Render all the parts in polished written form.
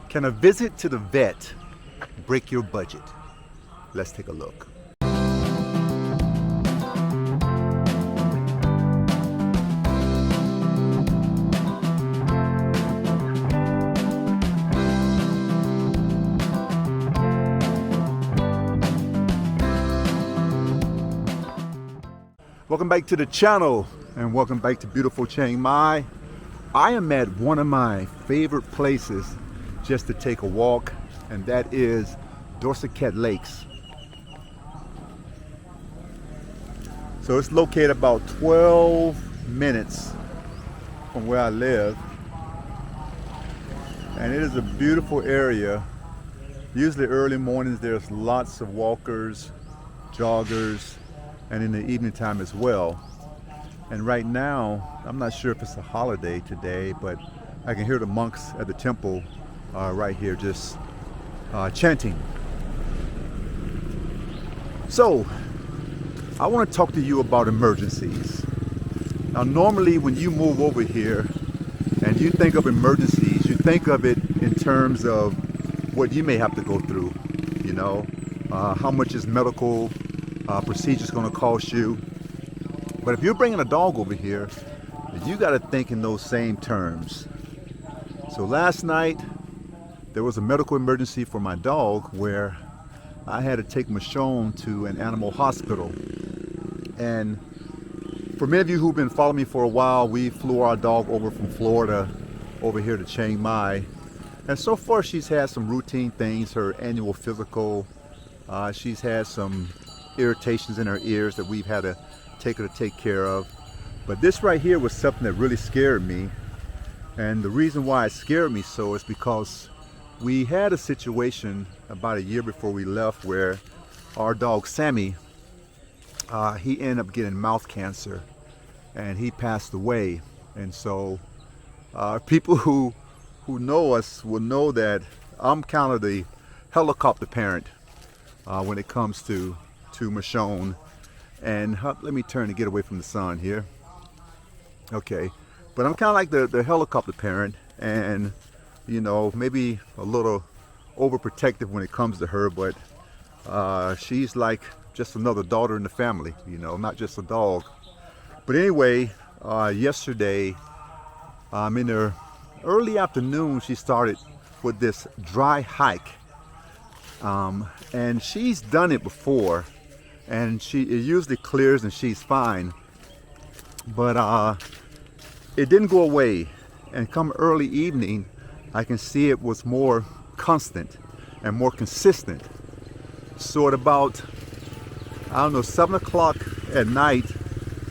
Can a visit to the vet break your budget? Let's take a look. Welcome back to the channel and welcome back to beautiful Chiang Mai. I am at one of my favorite places just to take a walk, and that is Dorset Lakes. So it's located about 12 minutes from where I live, and it is a beautiful area. Usually early mornings there's lots of walkers, joggers, and in the evening time as well. And right now, I'm not sure if it's a holiday today, but I can hear the monks at the temple right here just chanting. So, I want to talk to you about emergencies. Now, normally when you move over here and you think of emergencies, you think of it in terms of what you may have to go through. You know, how much is medical procedures going to cost you. But if you're bringing a dog over here, you got to think in those same terms. So last night there was a medical emergency for my dog where I had to take Michonne to an animal hospital. And for many of you who've been following me for a while, we flew our dog over from Florida over here to Chiang Mai, and so far she's had some routine things. Her annual physical, she's had some irritations in her ears that we've had to take her to take care of. But this right here was something that really scared me. And the reason why it scared me so is because we had a situation about a year before we left where our dog Sammy, he ended up getting mouth cancer and he passed away. And so people who know us will know that I'm kind of the helicopter parent when it comes to Michonne. And let me turn to get away from the sun here. Okay, but I'm kind of like the helicopter parent, and you know, maybe a little overprotective when it comes to her, but she's like just another daughter in the family, you know, not just a dog. But anyway, yesterday in the early afternoon she started with this dry hike, and she's done it before, and it usually clears and she's fine, but it didn't go away. And come early evening I can see it was more constant and more consistent. So at about, I don't know, 7 o'clock at night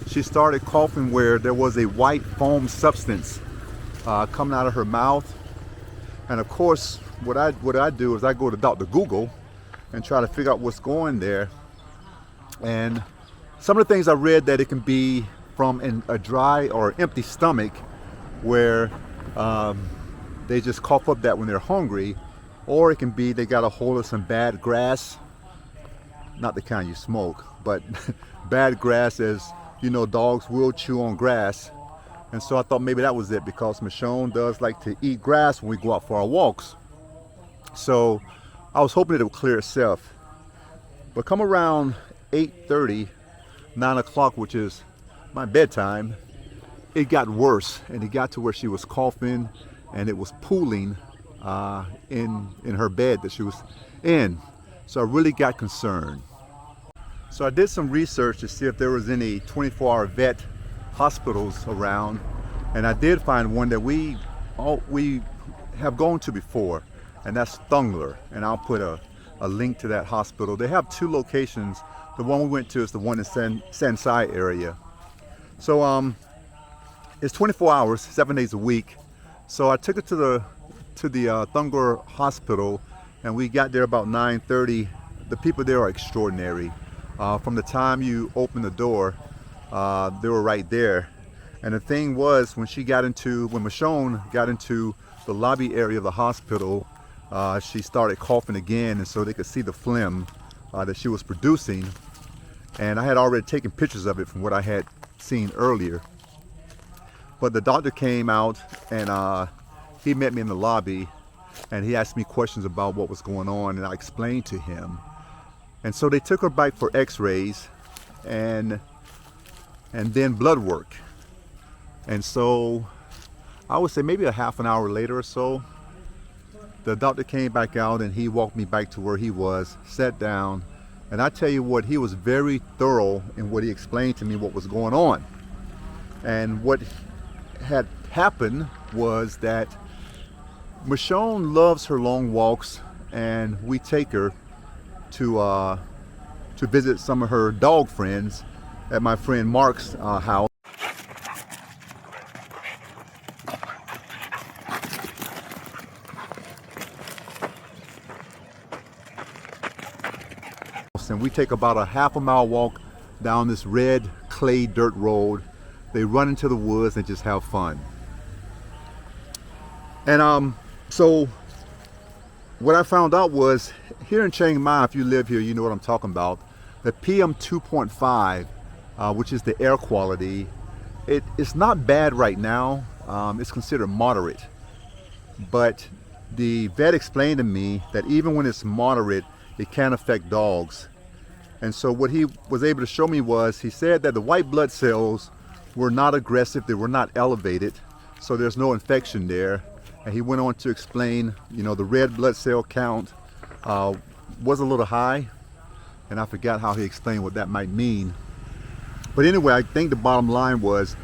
she started coughing where there was a white foam substance coming out of her mouth. And of course what I do is I go to Dr. Google and try to figure out what's going there. And some of the things I read that it can be from a dry or empty stomach where they just cough up that when they're hungry, or it can be they got a hold of some bad grass, not the kind you smoke, but bad grass, as you know, dogs will chew on grass. And so I thought maybe that was it, because Michonne does like to eat grass when we go out for our walks. So I was hoping that it would clear itself. But come around 8:30, 9 o'clock, which is my bedtime, it got worse, and it got to where she was coughing and it was pooling in her bed that she was in. So I really got concerned. So I did some research to see if there was any 24-hour vet hospitals around, and I did find one that we have gone to before, and that's Thonglor, and I'll put a link to that hospital. They have 2 locations. The one we went to is the one in Sansai area. So it's 24 hours, 7 days a week. So I took it to the Thonglor Hospital, and we got there about 9:30. The people there are extraordinary. From the time you open the door, they were right there. And the thing was, when Michonne got into the lobby area of the hospital, she started coughing again, and so they could see the phlegm that she was producing. And I had already taken pictures of it from what I had seen earlier. But the doctor came out, and he met me in the lobby, and he asked me questions about what was going on, and I explained to him. And so they took her back for x-rays and then blood work. And so I would say maybe a half an hour later or so, the doctor came back out and he walked me back to where he was, sat down, and I tell you what, he was very thorough in what he explained to me what was going on. And what had happened was that Michonne loves her long walks, and we take her to visit some of her dog friends at my friend Mark's house. And we take about a half a mile walk down this red clay dirt road. They run into the woods and just have fun. And so what I found out was, here in Chiang Mai, if you live here, you know what I'm talking about. The PM 2.5, which is the air quality, it's not bad right now. It's considered moderate. But the vet explained to me that even when it's moderate, it can affect dogs. And so what he was able to show me was, he said that the white blood cells were not aggressive, they were not elevated, so there's no infection there. And he went on to explain, you know, the red blood cell count was a little high, and I forgot how he explained what that might mean. But anyway, I think the bottom line was,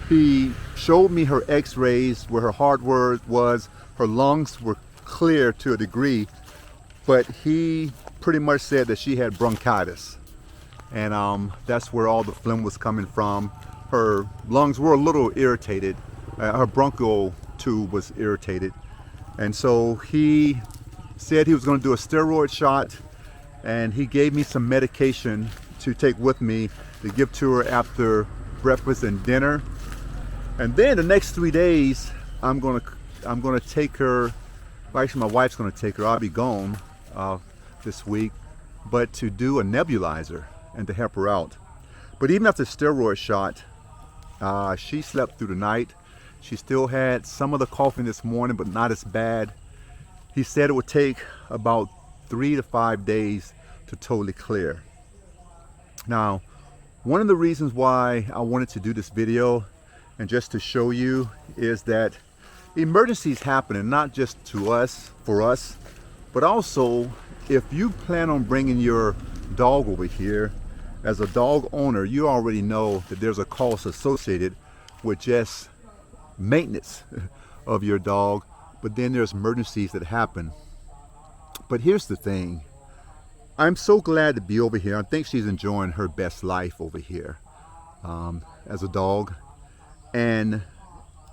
he showed me her x-rays where her heart was, her lungs were clear to a degree, but he pretty much said that she had bronchitis, and that's where all the phlegm was coming from. Her lungs were a little irritated, her bronchial tube was irritated, and so he said he was going to do a steroid shot, and he gave me some medication to take with me to give to her after breakfast and dinner. And then the next 3 days I'm gonna take her, well, actually my wife's gonna take her, I'll be gone this week, but to do a nebulizer and to help her out. But even after the steroid shot, she slept through the night. She still had some of the coughing this morning, but not as bad. He said it would take about 3 to 5 days to totally clear. Now, one of the reasons why I wanted to do this video and just to show you is that emergencies happen, and not just for us, but also if you plan on bringing your dog over here, as a dog owner, you already know that there's a cost associated with just maintenance of your dog, but then there's emergencies that happen. But here's the thing, I'm so glad to be over here. I think she's enjoying her best life over here as a dog, and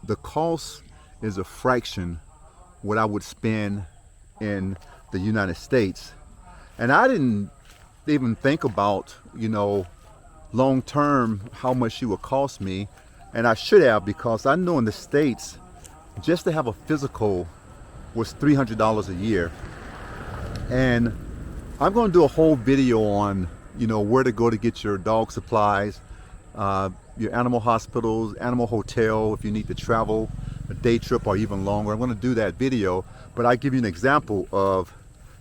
the cost is a fraction what I would spend in the United States. And I didn't even think about, you know, long term how much she would cost me, and I should have, because I know in the States just to have a physical was $300 a year. And I'm going to do a whole video on, you know, where to go to get your dog supplies, your animal hospitals, animal hotel, if you need to travel a day trip or even longer. I'm going to do that video, but I give you an example of,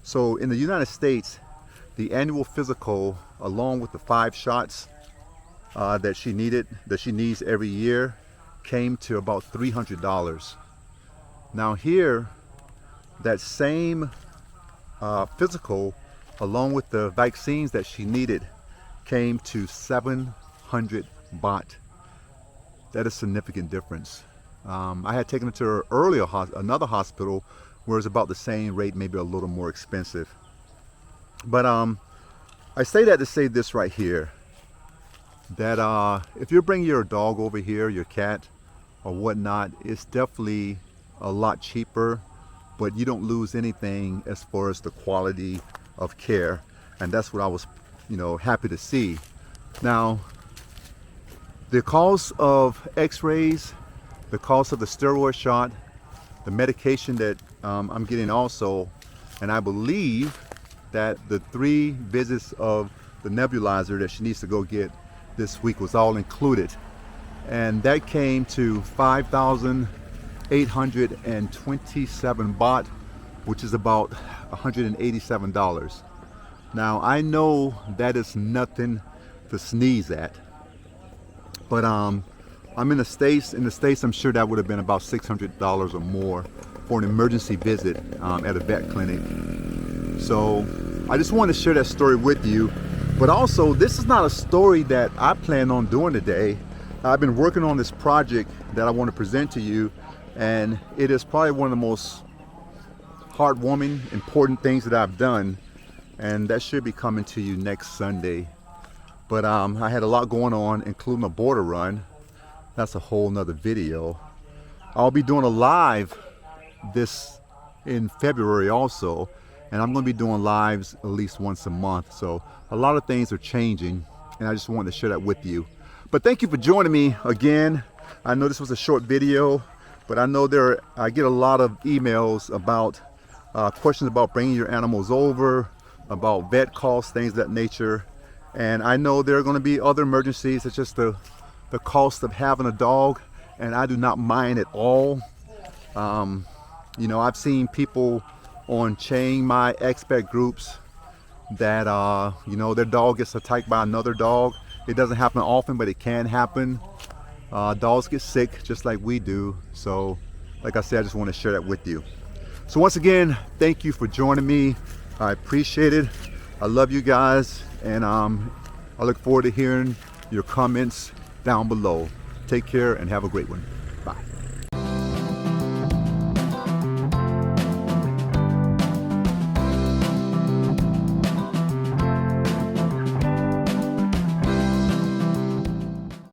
so in the United States, the annual physical, along with the 5 shots that she needs every year, came to about $300. Now here, that same physical, along with the vaccines that she needed, came to 700 baht. That is a significant difference. I had taken her to another hospital where it's about the same rate, maybe a little more expensive. But I say that to say this right here, that if you're bringing your dog over here, your cat or whatnot, it's definitely a lot cheaper, but you don't lose anything as far as the quality of care, and that's what I was, you know, happy to see. Now, the cost of x-rays, the cost of the steroid shot, the medication that I'm getting also, and I believe that the 3 visits of the nebulizer that she needs to go get this week was all included, and that came to 5,827 baht, which is about $187. Now I know that is nothing to sneeze at, but I'm in the States. In the States, I'm sure that would have been about $600 or more for an emergency visit at a vet clinic. So I just want to share that story with you. But also, this is not a story that I plan on doing today. I've been working on this project that I want to present to you, and it is probably one of the most heartwarming, important things that I've done, and that should be coming to you next Sunday. But I had a lot going on, including a border run. That's a whole nother video. I'll be doing a live this in February also, and I'm going to be doing lives at least once a month. So a lot of things are changing, and I just wanted to share that with you. But thank you for joining me again. I know this was a short video, but I know I get a lot of emails about questions about bringing your animals over, about vet costs, things of that nature. And I know there are going to be other emergencies. It's just the cost of having a dog, and I do not mind at all. You know, I've seen people on Chiang Mai expat groups that you know, their dog gets attacked by another dog. It doesn't happen often, but it can happen. Dogs get sick just like we do. So like I said, I just want to share that with you. So once again, thank you for joining me. I appreciate it. I love you guys, and I look forward to hearing your comments down below. Take care and have a great one. Bye.